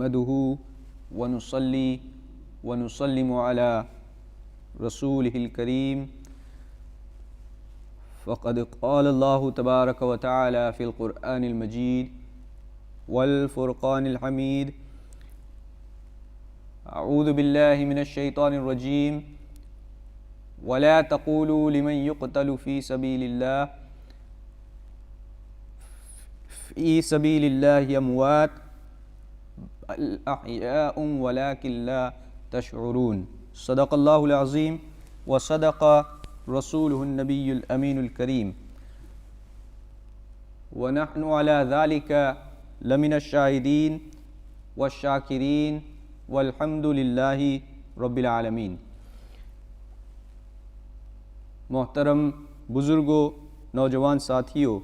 نحمده ونصلي ونسلم على رسوله الكريم فقد قال الله تبارك وتعالى في القرآن المجيد والفرقان الحميد أعوذ بالله من الشيطان الرجيم ولا تقولوا لمن يقتل في سبيل الله أموات بل أحياء ولكن لا تشعرون صدق الله العظيم وصدق رسوله النبي الأمين الكريم ونحن على ذلك لمن الشاهدين والشاكرين والحمد لله رب العالمین۔ محترم بزرگوں، نوجوان ساتھیوں،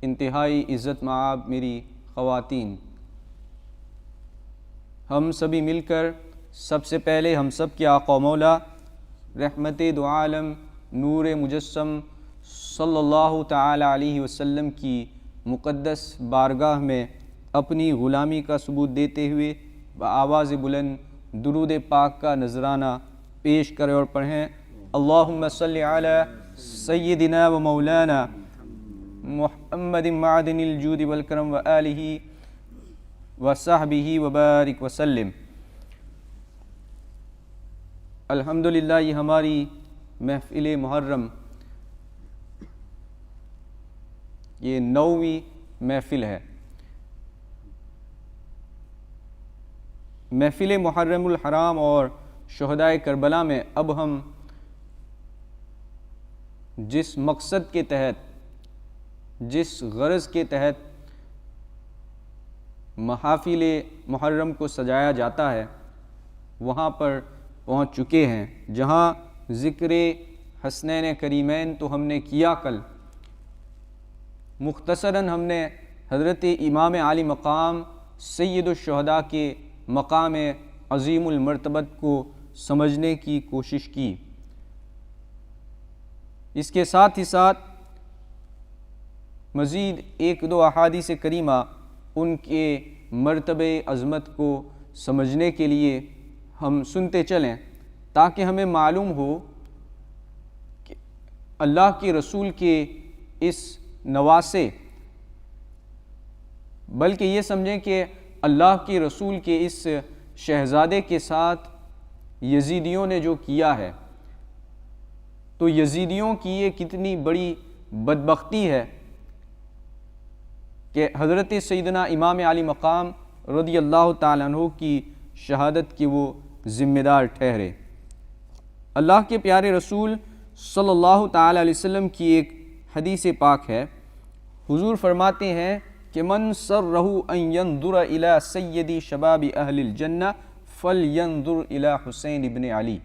انتہائی عزت مآب میری خواتین، ہم سبھی مل کر سب سے پہلے ہم سب کے آقا مولا رحمت دو عالم نور مجسم صلی اللہ تعالی علیہ وسلم کی مقدس بارگاہ میں اپنی غلامی کا ثبوت دیتے ہوئے بآواز بلند درود پاک کا نذرانہ پیش کریں اور پڑھیں اللہم صلی علی سیدنا و مولانا محمد معدن الجود والکرم و آلہ و صحبہ و بارک وسلم۔ الحمدللہ یہ ہماری محفل محرم، یہ 9ویں محفل ہے۔ محفل محرم الحرام اور شہدائے کربلا میں اب ہم جس مقصد کے تحت، جس غرض کے تحت محافل محرم کو سجایا جاتا ہے وہاں پر پہنچ چکے ہیں، جہاں ذکر حسنین کریمین تو ہم نے کیا کل، مختصراً ہم نے حضرت امام عالی مقام سید الشہداء کے مقام عظیم المرتبت کو سمجھنے کی کوشش کی۔ اس کے ساتھ ہی ساتھ مزید ایک دو احادیث کریمہ ان کے مرتبہ عظمت کو سمجھنے کے لیے ہم سنتے چلیں، تاکہ ہمیں معلوم ہو کہ اللہ کے رسول کے اس نواسے، بلکہ یہ سمجھیں کہ اللہ کے رسول کے اس شہزادے کے ساتھ یزیدیوں نے جو کیا ہے، تو یزیدیوں کی یہ کتنی بڑی بدبختی ہے کہ حضرت سیدنا امام علی مقام رضی اللہ تعالیٰ عنہ کی شہادت کی وہ ذمہ دار ٹھہرے۔ اللہ کے پیارے رسول صلی اللہ تعالیٰ علیہ وسلم کی ایک حدیث پاک ہے، حضور فرماتے ہیں کہ من سرہ ان ینظر الی سید شباب اہل الجنہ فلینظر الی حسین ابن علی۔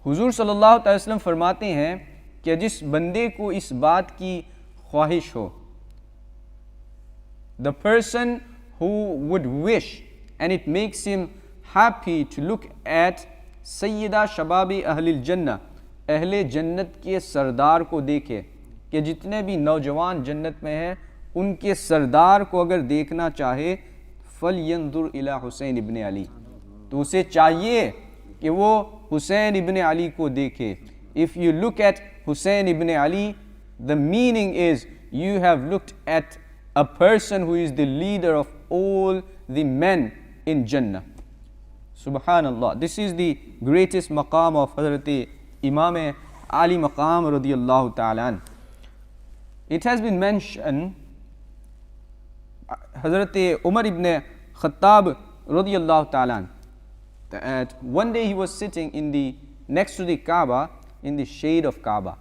حضور صلی اللہ تعالیٰ وسلم فرماتے ہیں کہ جس بندے کو اس بات کی خواہش ہو، the person who would wish and it makes him happy to look at سیدہ شباب اہل الجنہ، اہل جنت کے سردار کو دیکھے، کہ جتنے بھی نوجوان جنت میں ہیں ان کے سردار کو اگر دیکھنا چاہے فَلْيَنْظُرْ إِلَىٰ حسین ابن علی، تو اسے چاہیے کہ وہ حسین ابن علی کو دیکھے۔ If you look at Hussein ibn Ali, the meaning is you have looked at a person who is the leader of all the men in Jannah. Subhanallah, this is the greatest maqam of Hazrat Imam Ali Maqam radiyallahu ta'ala an. It has been mentioned Hazrat Umar ibn Khattab radiyallahu ta'ala an, that one day he was sitting next to the Kaaba, in the shade of Kaaba.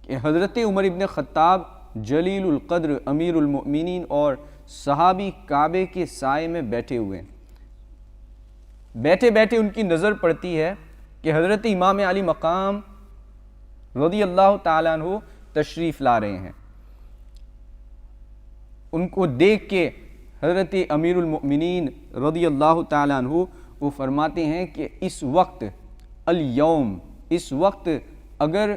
کہ حضرت عمر ابن خطاب جلیل القدر امیر المؤمنین اور صحابی کعبے کے سائے میں بیٹھے ہوئے ہیں۔ بیٹھے بیٹھے ان کی نظر پڑتی ہے کہ حضرت امام علی مقام رضی اللہ تعالیٰ عنہ تشریف لا رہے ہیں۔ ان کو دیکھ کے حضرت امیر المؤمنین رضی اللہ تعالیٰ عنہ وہ فرماتے ہیں کہ اس وقت الیوم، اس وقت اگر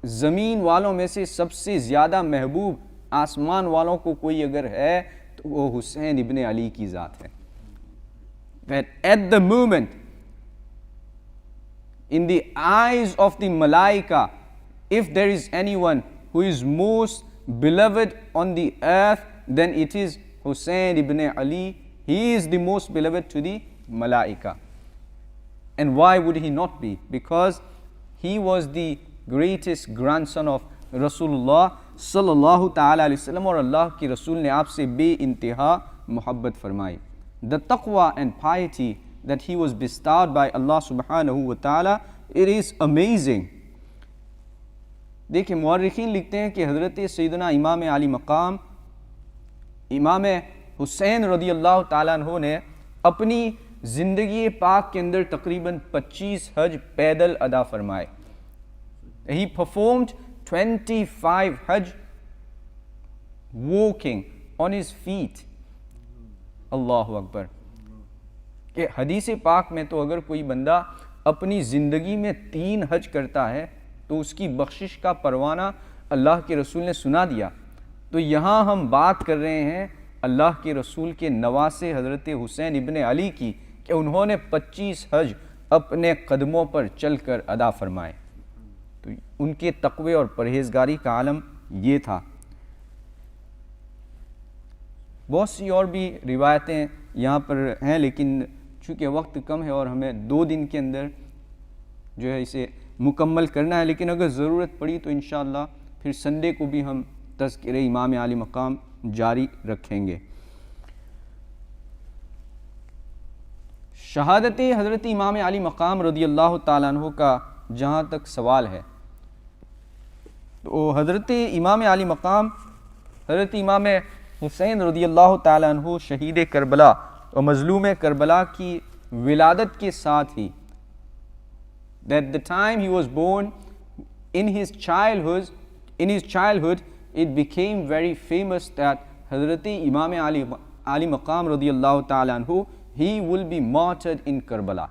زمین والوں میں سے سب سے زیادہ محبوب آسمان والوں کو کوئی اگر ہے تو وہ حسین ابن علی کی ذات ہے. That at the moment, in the eyes of the Malaika, if there is anyone who is most beloved on the earth, then it is Hussein ibn Ali. He is the most beloved to the Malaika. And why would he not be? Because he was the greatest grandson of Rasulullah sallallahu ta'ala alayhi wa sallam, اور اللہ کی رسول نے آپ سے بے انتہا محبت فرمائی. The taqwa and piety that he was bestowed by Allah subhanahu wa ta'ala, it is amazing. دیکھیں مورخین لکھتے ہیں کہ حضرت سیدنا امام علی مقام امام حسین رضی اللہ تعالیٰ عنہ نے اپنی زندگی پاک کے اندر تقریباً 25 حج پیدل ادا فرمائے. He performed 25 Hajj walking on his feet. اللہ اکبر. کہ حدیث پاک میں تو اگر کوئی بندہ اپنی زندگی میں 3 حج کرتا ہے تو اس کی بخشش کا پروانہ اللہ کے رسول نے سنا دیا. تو یہاں ہم بات کر رہے ہیں اللہ کے رسول کے نواسے حضرت حسین ابن علی کی کہ انہوں نے 25 حج اپنے قدموں پر چل کر ادا فرمائے. تو ان کے تقوی اور پرہیزگاری کا عالم یہ تھا. بہت سی اور بھی روایتیں یہاں پر ہیں، لیکن چونکہ وقت کم ہے اور ہمیں 2 دن کے اندر جو ہے اسے مکمل کرنا ہے، لیکن اگر ضرورت پڑی تو انشاءاللہ پھر سنڈے کو بھی ہم تذکرہ امام علی مقام جاری رکھیں گے. شہادت حضرت امام علی مقام رضی اللہ تعالیٰ عنہ کا جہاں تک سوال ہے تو حضرت امام علی مقام حضرت امام حسین رضی اللہ تعالیٰ عنہ شہید کربلا اور مظلوم کربلا کی ولادت کے ساتھ ہی that the time he was born, in his childhood it became very famous that حضرت امام علی مقام رضی اللہ تعالیٰ عنہ he will be martyred in Karbala.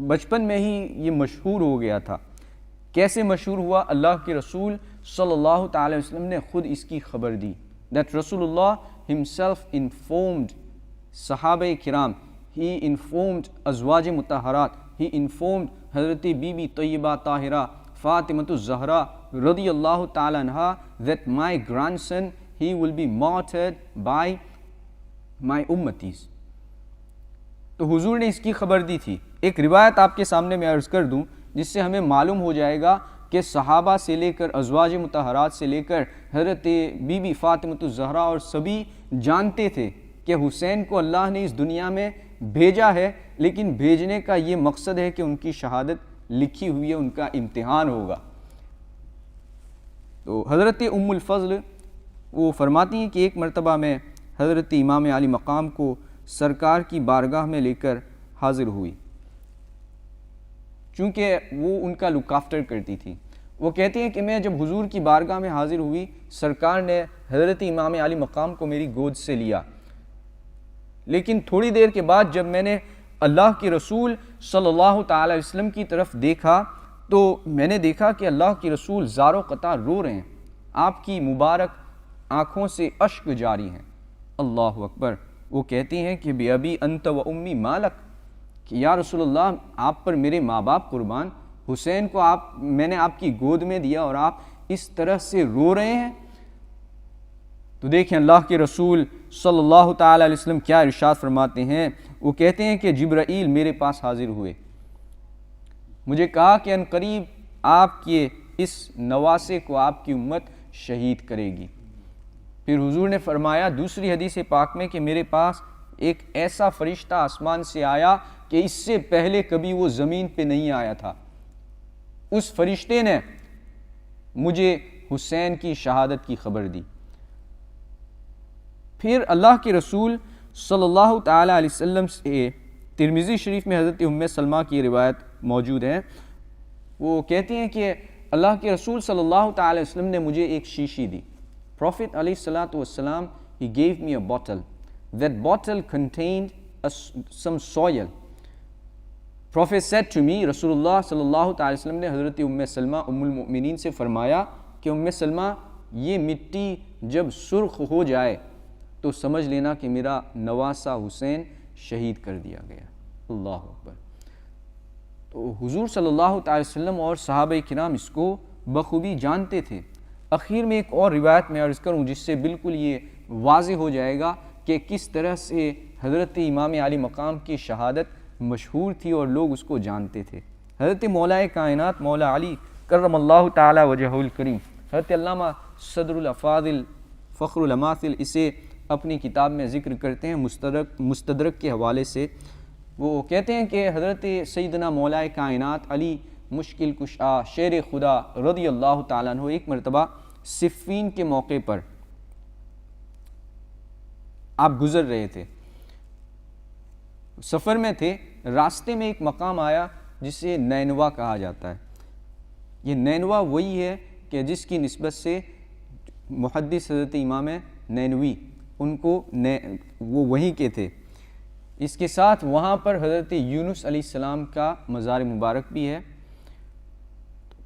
بچپن میں ہی یہ مشہور ہو گیا تھا. کیسے مشہور ہوا؟ اللہ کے رسول صلی اللہ تعالی وسلم نے خود اس کی خبر دی. That رسول اللہ himself informed صحابہ کرام, he informed ازواج مطہرات, he informed حضرت بی بی طیبہ طاہرہ فاطمۃ الزہرا رضی اللہ تعالی عنہا that my grandson he will be martyred by my ummatis. تو حضور نے اس کی خبر دی تھی. ایک روایت آپ کے سامنے میں عرض کر دوں جس سے ہمیں معلوم ہو جائے گا کہ صحابہ سے لے کر ازواج مطہرات سے لے کر حضرت بی بی فاطمۃ الزہرا اور سبھی جانتے تھے کہ حسین کو اللہ نے اس دنیا میں بھیجا ہے، لیکن بھیجنے کا یہ مقصد ہے کہ ان کی شہادت لکھی ہوئی ہے، ان کا امتحان ہوگا. تو حضرت ام الفضل وہ فرماتی ہیں کہ ایک مرتبہ میں حضرت امام علی مقام کو سرکار کی بارگاہ میں لے کر حاضر ہوئی، چونکہ وہ ان کا لک آفٹر کرتی تھی. وہ کہتی ہیں کہ میں جب حضور کی بارگاہ میں حاضر ہوئی، سرکار نے حضرت امام علی مقام کو میری گود سے لیا، لیکن تھوڑی دیر کے بعد جب میں نے اللہ کے رسول صلی اللہ تعالی وسلم کی طرف دیکھا تو میں نے دیکھا کہ اللہ کے رسول زار و قطع رو رہے ہیں، آپ کی مبارک آنکھوں سے اشک جاری ہیں. اللہ اکبر. وہ کہتی ہیں کہ بی ابی انت و امی مالک، کہ یا رسول اللہ آپ پر میرے ماں باپ قربان، حسین کو میں نے آپ کی گود میں دیا اور آپ اس طرح سے رو رہے ہیں. تو دیکھیں اللہ کے رسول صلی اللہ تعالی علیہ وسلم کیا ارشاد فرماتے ہیں. وہ کہتے ہیں کہ جبرائیل میرے پاس حاضر ہوئے، مجھے کہا کہ ان قریب آپ کے اس نواسے کو آپ کی امت شہید کرے گی. پھر حضور نے فرمایا دوسری حدیث پاک میں کہ میرے پاس ایک ایسا فرشتہ آسمان سے آیا کہ اس سے پہلے کبھی وہ زمین پہ نہیں آیا تھا. اس فرشتے نے مجھے حسین کی شہادت کی خبر دی. پھر اللہ کے رسول صلی اللہ تعالی علیہ وسلم سے ترمذی شریف میں حضرت ام سلمہ کی روایت موجود ہے. وہ کہتے ہیں کہ اللہ کے رسول صلی اللہ تعالی وسلم نے مجھے ایک شیشی دی. Prophet علیہ الصلوۃ والسلام he gave me a bottle. That bottle contained some soil. Prophet said to me, رسول اللہ صلی اللہ تعالی وسلم نے حضرت ام سلمہ ام المؤمنین سے فرمایا کہ ام سلمہ یہ مٹی جب سرخ ہو جائے تو سمجھ لینا کہ میرا نواسہ حسین شہید کر دیا گیا۔ اللہ اکبر۔ تو حضور صلی اللہ تعالی وسلم اور صحابہ کرام اس کو بخوبی جانتے تھے۔ اخیر میں ایک اور روایت میں عرض کروں جس سے بالکل یہ واضح ہو جائے گا کہ کس طرح سے حضرت امام علی مقام کی شہادت مشہور تھی اور لوگ اس کو جانتے تھے۔ حضرت مولا کائنات مولا علی کرم اللہ تعالی وجہہ الکریم، حضرت علامہ صدر الافاضل فخر الاماثل اسے اپنی کتاب میں ذکر کرتے ہیں مستدرک کے حوالے سے۔ وہ کہتے ہیں کہ حضرت سیدنا مولا کائنات علی مشکل کشا شیر خدا رضی اللہ تعالیٰ عنہ ایک مرتبہ صفین کے موقع پر آپ گزر رہے تھے، سفر میں تھے، راستے میں ایک مقام آیا جسے نینوا کہا جاتا ہے۔ یہ نینوا وہی ہے کہ جس کی نسبت سے محدث حضرت امام نینوی ان کو وہ وہیں کے تھے۔ اس کے ساتھ وہاں پر حضرت یونس علیہ السلام کا مزار مبارک بھی ہے۔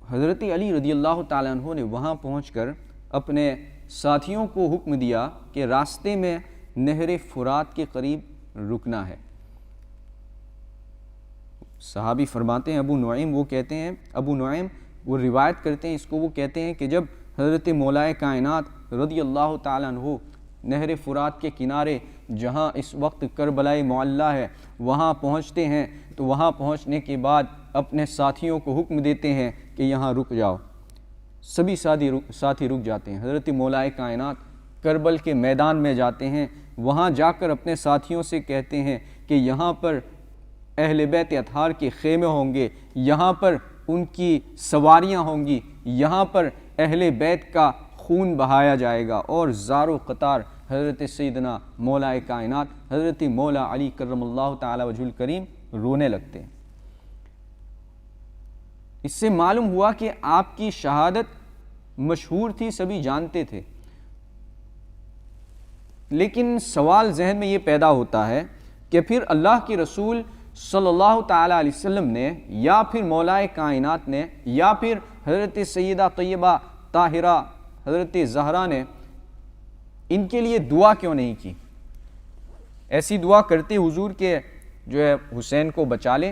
حضرت علی رضی اللہ تعالیٰ عنہ نے وہاں پہنچ کر اپنے ساتھیوں کو حکم دیا کہ راستے میں نہر فرات کے قریب رکنا ہے۔ صحابی فرماتے ہیں ابو نعیم وہ کہتے ہیں، ابو نعیم وہ روایت کرتے ہیں اس کو، وہ کہتے ہیں کہ جب حضرت مولا کائنات رضی اللہ تعالیٰ عنہ نہر فرات کے کنارے جہاں اس وقت کربلا معلیٰ ہے وہاں پہنچتے ہیں تو وہاں پہنچنے کے بعد اپنے ساتھیوں کو حکم دیتے ہیں کہ یہاں رک جاؤ۔ سبھی ساتھی رک جاتے ہیں۔ حضرت مولا کائنات کربل کے میدان میں جاتے ہیں، وہاں جا کر اپنے ساتھیوں سے کہتے ہیں کہ یہاں پر اہل بیت اطہار کے خیمے ہوں گے، یہاں پر ان کی سواریاں ہوں گی، یہاں پر اہل بیت کا خون بہایا جائے گا، اور زار و قطار حضرت سیدنا مولا کائنات حضرت مولا علی کرم اللہ تعالی وجہ الکریم رونے لگتے ہیں۔ اس سے معلوم ہوا کہ آپ کی شہادت مشہور تھی، سبھی جانتے تھے، لیکن سوال ذہن میں یہ پیدا ہوتا ہے کہ پھر اللہ کے رسول صلی اللہ تعالی علیہ وسلم نے یا پھر مولا کائنات نے یا پھر حضرت سیدہ طیبہ طاہرہ حضرت زہرا نے ان کے لیے دعا کیوں نہیں کی؟ ایسی دعا کرتے حضور کے جو ہے حسین کو بچا لے۔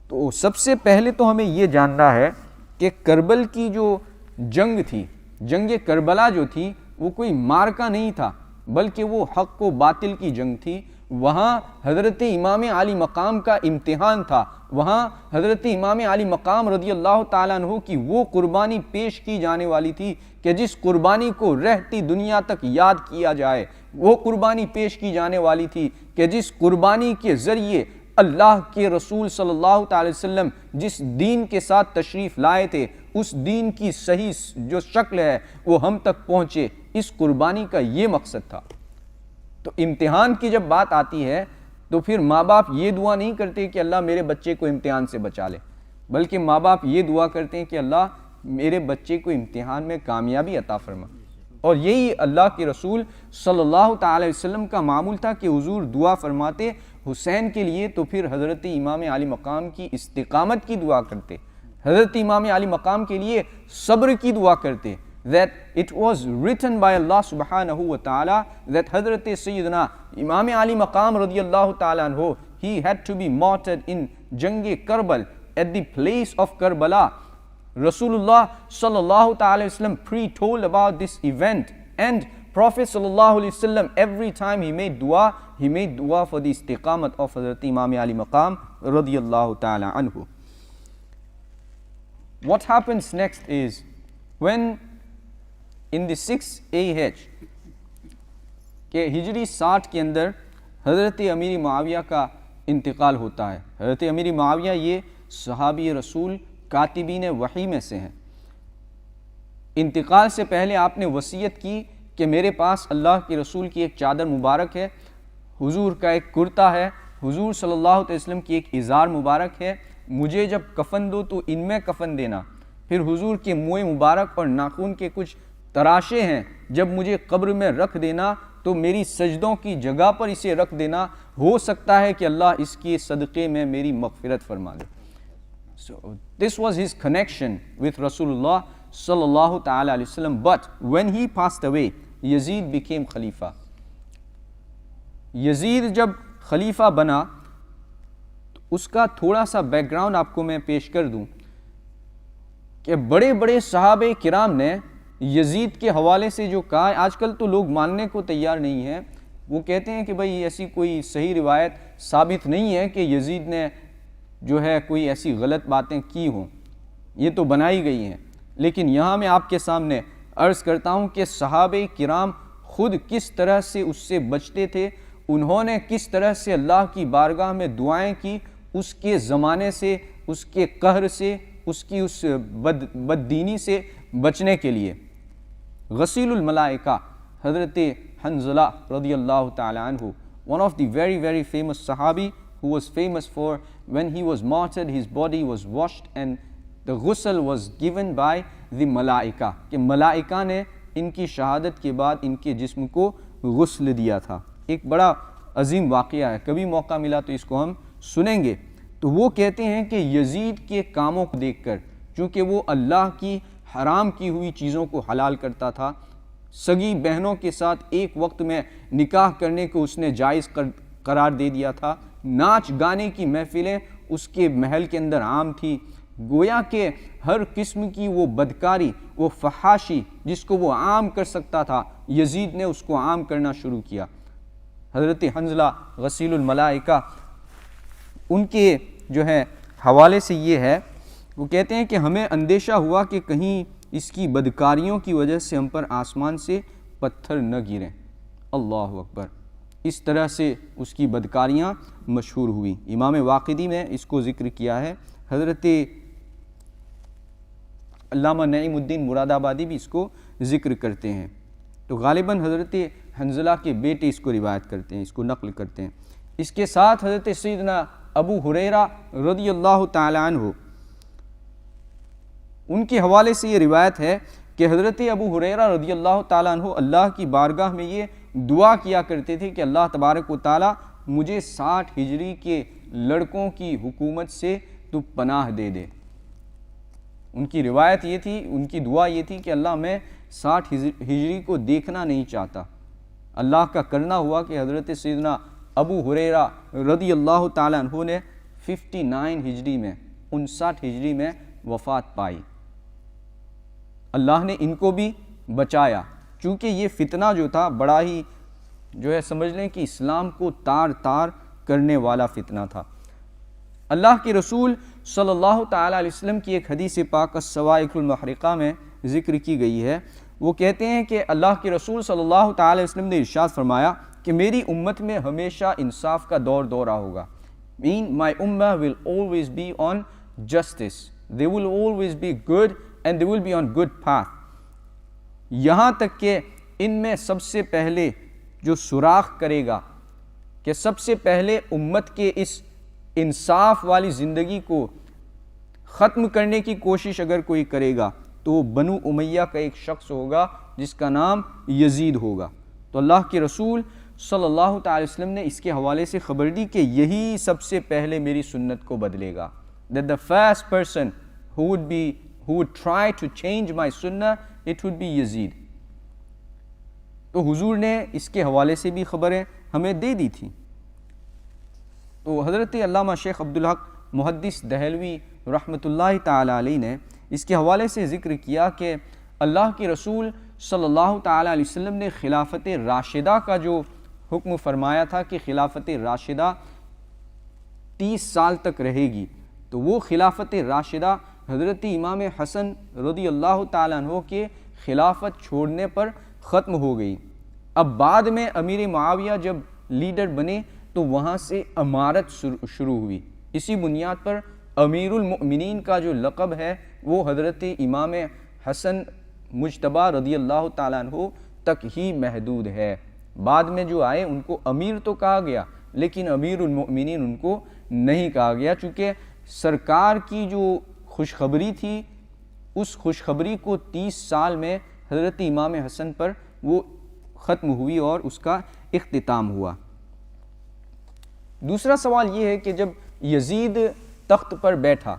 تو سب سے پہلے تو ہمیں یہ جاننا ہے کہ کربل کی جو جنگ تھی، جنگ کربلا جو تھی وہ کوئی مارکا نہیں تھا، بلکہ وہ حق و باطل کی جنگ تھی۔ وہاں حضرت امام علی مقام کا امتحان تھا، وہاں حضرت امام علی مقام رضی اللہ تعالیٰ عنہ کی وہ قربانی پیش کی جانے والی تھی کہ جس قربانی کو رہتی دنیا تک یاد کیا جائے، وہ قربانی پیش کی جانے والی تھی کہ جس قربانی کے ذریعے اللہ کے رسول صلی اللہ تعالی وسلم جس دین کے ساتھ تشریف لائے تھے اس دین کی صحیح جو شکل ہے وہ ہم تک پہنچے۔ اس قربانی کا یہ مقصد تھا۔ تو امتحان کی جب بات آتی ہے تو پھر ماں باپ یہ دعا نہیں کرتے کہ اللہ میرے بچے کو امتحان سے بچا لے، بلکہ ماں باپ یہ دعا کرتے ہیں کہ اللہ میرے بچے کو امتحان میں کامیابی عطا فرما۔ اور یہی اللہ کے رسول صلی اللہ تعالی وسلم کا معمول تھا کہ حضور دعا فرماتے حسین کے لیے تو پھر حضرت امام علی مقام کی استقامت کی دعا کرتے، حضرت امام علی مقام کے لیے صبر کی دعا کرتے۔ That it was written by Allah subhanahu wa ta'ala that Hazrat Sayyidina Imam Ali Maqam radiyallahu ta'ala anhu, he had to be martyred in Jang-e Karbal at the place of Karbala. Rasulullah sallallahu ta'ala wasallam pre-told about this event, and Prophet sallallahu alaihi wasallam every time he made dua for the istiqamat of Hazrat Imam Ali Maqam radiyallahu ta'ala anhu. What happens next is when in the 6th AH کہ ہجری 60 کے اندر حضرت امیر معاویہ کا انتقال ہوتا ہے۔ حضرت امیر معاویہ یہ صحابی رسول کاتبین وحی میں سے ہیں۔ انتقال سے پہلے آپ نے وصیت کی کہ میرے پاس اللہ کے رسول کی ایک چادر مبارک ہے، حضور کا ایک کرتا ہے، حضور صلی اللہ علیہ وسلم کی ایک ازار مبارک ہے، مجھے جب کفن دو تو ان میں کفن دینا، پھر حضور کے منہ مبارک اور ناخن کے کچھ تراشے ہیں، جب مجھے قبر میں رکھ دینا تو میری سجدوں کی جگہ پر اسے رکھ دینا، ہو سکتا ہے کہ اللہ اس کے صدقے میں میری مغفرت فرما دے۔ So this was his connection with Rasulullah صلی اللہ تعالیٰ علیہ وسلم. But when he passed away, Yazid became خلیفہ. یزید جب خلیفہ بنا تو اس کا تھوڑا سا بیک گراؤنڈ آپ کو میں پیش کر دوں کہ بڑے بڑے صحابہ کرام نے یزید کے حوالے سے جو کہا ہے، آج کل تو لوگ ماننے کو تیار نہیں ہیں. وہ کہتے ہیں کہ بھئی ایسی کوئی صحیح روایت ثابت نہیں ہے کہ یزید نے جو ہے کوئی ایسی غلط باتیں کی ہوں، یہ تو بنائی گئی ہیں. لیکن یہاں میں آپ کے سامنے عرض کرتا ہوں کہ صحابہ کرام خود کس طرح سے اس سے بچتے تھے، انہوں نے کس طرح سے اللہ کی بارگاہ میں دعائیں کی اس کے زمانے سے، اس کے قہر سے، اس کی اس بددینی سے بچنے کے لیے. غسیل الملائکہ حضرت حنظلہ رضی اللہ تعالیٰ عنہ, one of the very very famous Sahabi who was famous for when he was martyred his body was washed and the ghusl was given by the ملائکہ, کہ ملائکہ نے ان کی شہادت کے بعد ان کے جسم کو غسل دیا تھا. ایک بڑا عظیم واقعہ ہے, کبھی موقع ملا تو اس کو ہم سنیں گے. تو وہ کہتے ہیں کہ یزید کے کاموں کو دیکھ کر, چونکہ وہ اللہ کی حرام کی ہوئی چیزوں کو حلال کرتا تھا, سگی بہنوں کے ساتھ ایک وقت میں نکاح کرنے کو اس نے جائز قرار دے دیا تھا, ناچ گانے کی محفلیں اس کے محل کے اندر عام تھی, گویا کہ ہر قسم کی وہ بدکاری, وہ فحاشی جس کو وہ عام کر سکتا تھا, یزید نے اس کو عام کرنا شروع کیا. حضرت حنظلہ غسیل الملائکہ ان کے جو ہے حوالے سے یہ ہے, وہ کہتے ہیں کہ ہمیں اندیشہ ہوا کہ کہیں اس کی بدکاریوں کی وجہ سے ہم پر آسمان سے پتھر نہ گریں. اللہ اکبر. اس طرح سے اس کی بدکاریاں مشہور ہوئی. امام واقدی نے اس کو ذکر کیا ہے, حضرت علامہ نعیم الدین مراد آبادی بھی اس کو ذکر کرتے ہیں. تو غالباً حضرت حنظلہ کے بیٹے اس کو روایت کرتے ہیں, اس کو نقل کرتے ہیں. اس کے ساتھ حضرت سیدنا ابو ہریرہ رضی اللہ تعالیٰ عنہ, ان کے حوالے سے یہ روایت ہے کہ حضرت ابو ہریرہ رضی اللہ تعالیٰ عنہ اللہ کی بارگاہ میں یہ دعا کیا کرتے تھے کہ اللہ تبارک و تعالیٰ مجھے 60 ہجری کے لڑکوں کی حکومت سے تو پناہ دے دے. ان کی روایت یہ تھی, ان کی دعا یہ تھی کہ اللہ میں 60 ہجری کو دیکھنا نہیں چاہتا. اللہ کا کرنا ہوا کہ حضرت سیدنا ابو ہریرہ رضی اللہ تعالیٰ عنہ نے 59 ہجری میں, 59 ہجری میں وفات پائی. اللہ نے ان کو بھی بچایا, چونکہ یہ فتنہ جو تھا بڑا ہی جو ہے سمجھ لیں کہ اسلام کو تار تار کرنے والا فتنہ تھا. اللہ کے رسول صلی اللہ تعالیٰ علیہ وسلم کی ایک حدیث پاک الصواعق المحرقہ میں ذکر کی گئی ہے. وہ کہتے ہیں کہ اللہ کے رسول صلی اللہ تعالیٰ علیہ وسلم نے ارشاد فرمایا کہ میری امت میں ہمیشہ انصاف کا دور دورہ ہوگا. My ummah will always be on justice. They will always be good and they will be on good path. یہاں تک کہ ان میں سب سے پہلے جو سوراخ کرے گا, کہ سب سے پہلے امت کے اس انصاف والی زندگی کو ختم کرنے کی کوشش اگر کوئی کرے گا تو وہ بنو امیہ کا ایک شخص ہوگا جس کا نام یزید ہوگا. تو اللہ کے رسول صلی اللہ تعالی وسلم نے اس کے حوالے سے خبر دی کہ یہی سب سے پہلے میری سنت کو بدلے گا. That the first person who would try to change my sunnah, it would be Yazid. تو حضور نے اس کے حوالے سے بھی خبریں ہمیں دے دی تھی. تو حضرت علامہ شیخ عبدالحق محدث دہلوی رحمۃ اللہ تعالی علیہ نے اس کے حوالے سے ذکر کیا کہ اللہ کے رسول صلی اللہ تعالیٰ علیہ وسلم نے خلافت راشدہ کا جو حکم فرمایا تھا کہ خلافت راشدہ 30 سال تک رہے گی, تو وہ خلافت راشدہ حضرت امام حسن رضی اللہ تعالیٰ عنہ کے خلافت چھوڑنے پر ختم ہو گئی. اب بعد میں امیر معاویہ جب لیڈر بنے تو وہاں سے امارت شروع ہوئی. اسی بنیاد پر امیر المؤمنین کا جو لقب ہے وہ حضرت امام حسن مجتبیٰ رضی اللہ تعالیٰ عنہ تک ہی محدود ہے. بعد میں جو آئے ان کو امیر تو کہا گیا لیکن امیر المؤمنین ان کو نہیں کہا گیا, چونکہ سرکار کی جو خوشخبری تھی اس خوشخبری کو 30 سال میں حضرت امام حسن پر وہ ختم ہوئی اور اس کا اختتام ہوا. دوسرا سوال یہ ہے کہ جب یزید تخت پر بیٹھا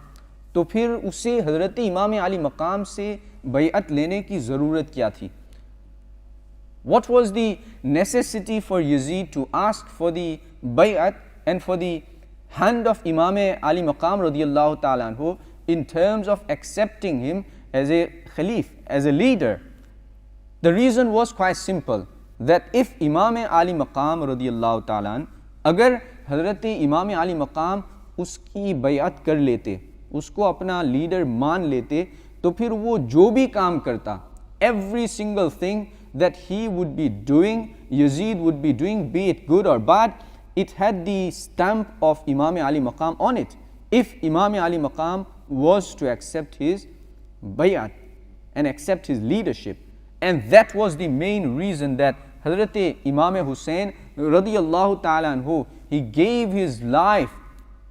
تو پھر اسے حضرت امام علی مقام سے بیعت لینے کی ضرورت کیا تھی؟ What was the necessity for Yazid to ask for the bay'at and for the hand of Imam Ali Maqam radiyallahu ta'ala anhu in terms of accepting him as a Khalif, as a leader? The reason was quite simple, that if Imam Ali Maqam radiyallahu ta'ala anhu, اگر حضرت امام علی مقام اس کی بیعت کر لیتے, اس کو اپنا لیڈر مان لیتے, تو پھر وہ جو بھی کام کرتا, every single thing that he would be doing, Yazid would be doing, be it good or bad, it had the stamp of Imam Ali Maqam on it. If Imam Ali Maqam was to accept his bay'at and accept his leadership, and that was the main reason that Hazrat Imam Hussain radiyallahu ta'ala anhu, he gave his life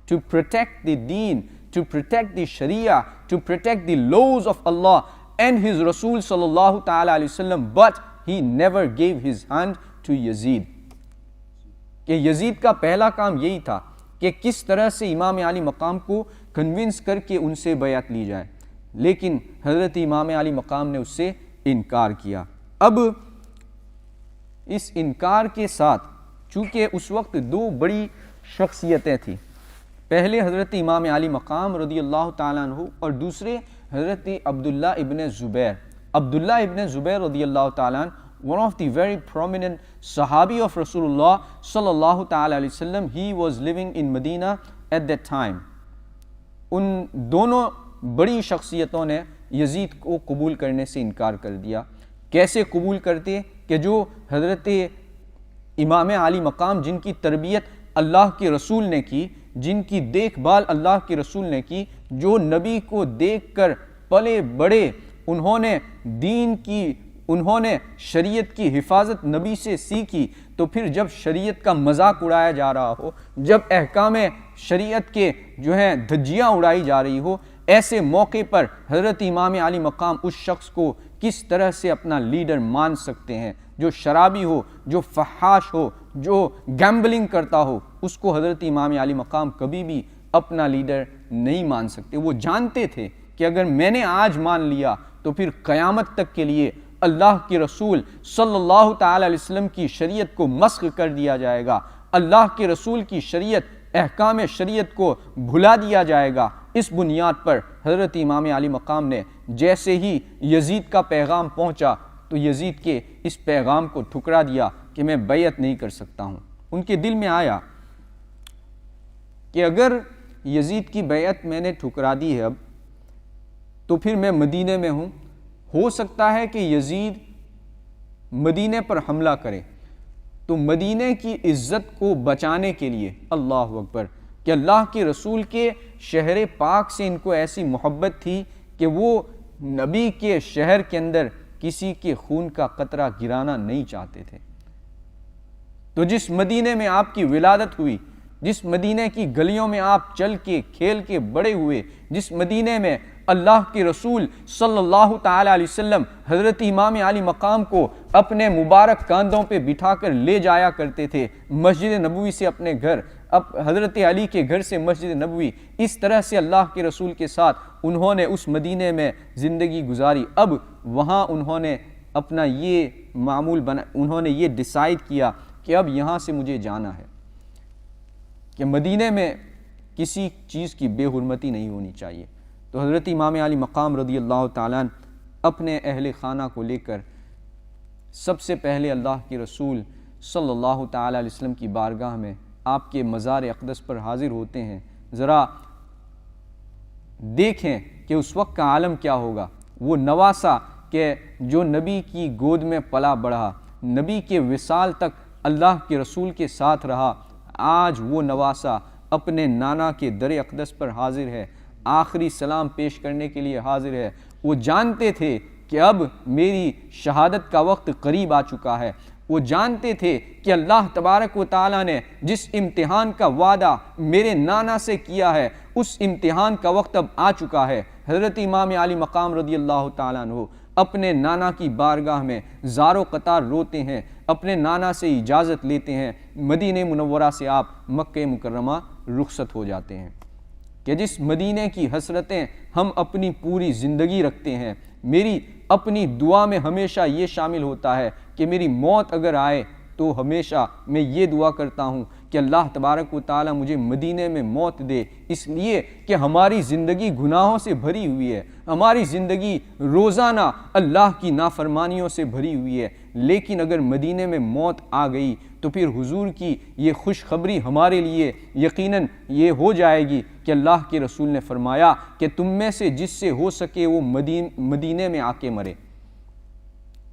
to protect the deen, to protect the sharia, to protect the laws of Allah and his Rasul sallallahu ta'ala alayhi wasallam, but he never gave his hand to Yazid. کہ یزید کا پہلا کام یہی تھا کہ کس طرح سے امام علی مقام کو کنونس کر کے ان سے بیعت لی جائے, لیکن حضرت امام علی مقام نے اس سے انکار کیا. اب اس انکار کے ساتھ چونکہ اس وقت دو بڑی شخصیتیں تھیں, پہلے حضرت امام علی مقام رضی اللہ تعالیٰ عنہ اور دوسرے حضرت عبداللہ ابن زبیر. عبداللہ ابن زبیر رضی اللہ تعالیٰ عنہ, one of the very prominent Sahabi of Rasulullah sallallahu ta'ala alayhi wasallam, he was living in Medina at that time. ان دونوں بڑی شخصیتوں نے یزید کو قبول کرنے سے انکار کر دیا. کیسے قبول کرتے کہ جو حضرت امام علی مقام جن کی تربیت اللہ کے رسول نے کی, جن کی دیکھ بھال اللہ کے رسول نے کی, جو نبی کو دیکھ کر پلے بڑے, انہوں نے دین کی, انہوں نے شریعت کی حفاظت نبی سے سیکھی, تو پھر جب شریعت کا مذاق اڑایا جا رہا ہو, جب احکام شریعت کے جو ہیں دھجیاں اڑائی جا رہی ہو, ایسے موقع پر حضرت امام علی مقام اس شخص کو کس طرح سے اپنا لیڈر مان سکتے ہیں؟ جو شرابی ہو, جو فحاش ہو, جو گیمبلنگ کرتا ہو, اس کو حضرت امام علی مقام کبھی بھی اپنا لیڈر نہیں مان سکتے. وہ جانتے تھے کہ اگر میں نے آج مان لیا تو پھر قیامت تک کے لیے اللہ کے رسول صلی اللہ تعالی علیہ وسلم کی شریعت کو مسخ کر دیا جائے گا, اللہ کے رسول کی شریعت, احکام شریعت کو بھلا دیا جائے گا. اس بنیاد پر حضرت امام علی مقام نے جیسے ہی یزید کا پیغام پہنچا تو یزید کے اس پیغام کو ٹھکرا دیا کہ میں بیعت نہیں کر سکتا ہوں. ان کے دل میں آیا کہ اگر یزید کی بیعت میں نے ٹھکرا دی ہے اب, تو پھر میں مدینے میں ہوں, ہو سکتا ہے کہ یزید مدینے پر حملہ کرے, تو مدینے کی عزت کو بچانے کے لیے, اللہ اکبر, کہ اللہ کے رسول کے شہر پاک سے ان کو ایسی محبت تھی کہ وہ نبی کے شہر کے اندر کسی کے خون کا قطرہ گرانا نہیں چاہتے تھے. تو جس مدینے میں آپ کی ولادت ہوئی, جس مدینے کی گلیوں میں آپ چل کے کھیل کے بڑے ہوئے, جس مدینے میں اللہ کے رسول صلی اللہ تعالی علیہ وسلم حضرت امام علی مقام کو اپنے مبارک کاندھوں پہ بٹھا کر لے جایا کرتے تھے مسجد نبوی سے اپنے گھر, اب حضرت علی کے گھر سے مسجد نبوی, اس طرح سے اللہ کے رسول کے ساتھ انہوں نے اس مدینے میں زندگی گزاری. اب وہاں انہوں نے اپنا یہ معمول بنا, انہوں نے یہ ڈیسائیڈ کیا کہ اب یہاں سے مجھے جانا ہے, کہ مدینے میں کسی چیز کی بے حرمتی نہیں ہونی چاہیے. تو حضرت امام علی مقام رضی اللہ تعالیٰ عنہ اپنے اہل خانہ کو لے کر سب سے پہلے اللہ کے رسول صلی اللہ تعالیٰ علیہ وسلم کی بارگاہ میں آپ کے مزار اقدس پر حاضر ہوتے ہیں. ذرا دیکھیں کہ اس وقت کا عالم کیا ہوگا. وہ نواسا کہ جو نبی کی گود میں پلا بڑھا, نبی کے وصال تک اللہ کے رسول کے ساتھ رہا, آج وہ نواسا اپنے نانا کے در اقدس پر حاضر ہے, آخری سلام پیش کرنے کے لیے حاضر ہے. وہ جانتے تھے کہ اب میری شہادت کا وقت قریب آ چکا ہے. وہ جانتے تھے کہ اللہ تبارک و تعالیٰ نے جس امتحان کا وعدہ میرے نانا سے کیا ہے, اس امتحان کا وقت اب آ چکا ہے. حضرت امام علی مقام رضی اللہ تعالیٰ عنہ اپنے نانا کی بارگاہ میں زار و قطار روتے ہیں, اپنے نانا سے اجازت لیتے ہیں, مدینہ منورہ سے آپ مکہ مکرمہ رخصت ہو جاتے ہیں. کہ جس مدینے کی حسرتیں ہم اپنی پوری زندگی رکھتے ہیں, میری اپنی دعا میں ہمیشہ یہ شامل ہوتا ہے کہ میری موت اگر آئے تو ہمیشہ میں یہ دعا کرتا ہوں کہ اللہ تبارک و تعالیٰ مجھے مدینے میں موت دے، اس لیے کہ ہماری زندگی گناہوں سے بھری ہوئی ہے، ہماری زندگی روزانہ اللہ کی نافرمانیوں سے بھری ہوئی ہے، لیکن اگر مدینے میں موت آ گئی تو پھر حضور کی یہ خوشخبری ہمارے لیے یقیناً یہ ہو جائے گی کہ اللہ کے رسول نے فرمایا کہ تم میں سے جس سے ہو سکے وہ مدینے میں آ کے مرے۔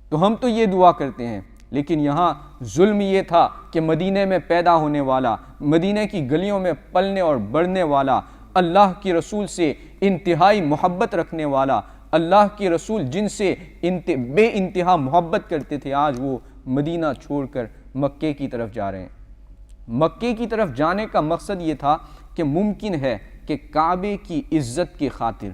تو ہم تو یہ دعا کرتے ہیں، لیکن یہاں ظلم یہ تھا کہ مدینے میں پیدا ہونے والا، مدینے کی گلیوں میں پلنے اور بڑھنے والا، اللہ کے رسول سے انتہائی محبت رکھنے والا، اللہ کے رسول جن سے بے انتہا محبت کرتے تھے، آج وہ مدینہ چھوڑ کر مکے کی طرف جا رہے ہیں۔ مکے کی طرف جانے کا مقصد یہ تھا کہ ممکن ہے کہ کعبے کی عزت کی خاطر،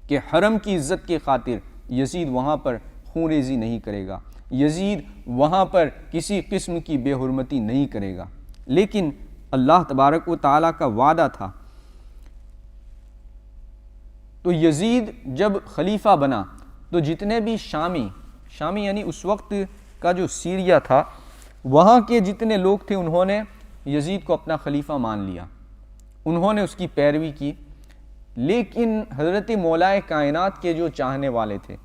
کہ حرم کی عزت کی خاطر یزید وہاں پر خون ریزی نہیں کرے گا، یزید وہاں پر کسی قسم کی بے حرمتی نہیں کرے گا، لیکن اللہ تبارک و تعالیٰ کا وعدہ تھا۔ تو یزید جب خلیفہ بنا تو جتنے بھی شامی یعنی اس وقت کا جو سیریا تھا، وہاں کے جتنے لوگ تھے انہوں نے یزید کو اپنا خلیفہ مان لیا، انہوں نے اس کی پیروی کی، لیکن حضرت مولائے کائنات کے جو چاہنے والے تھے،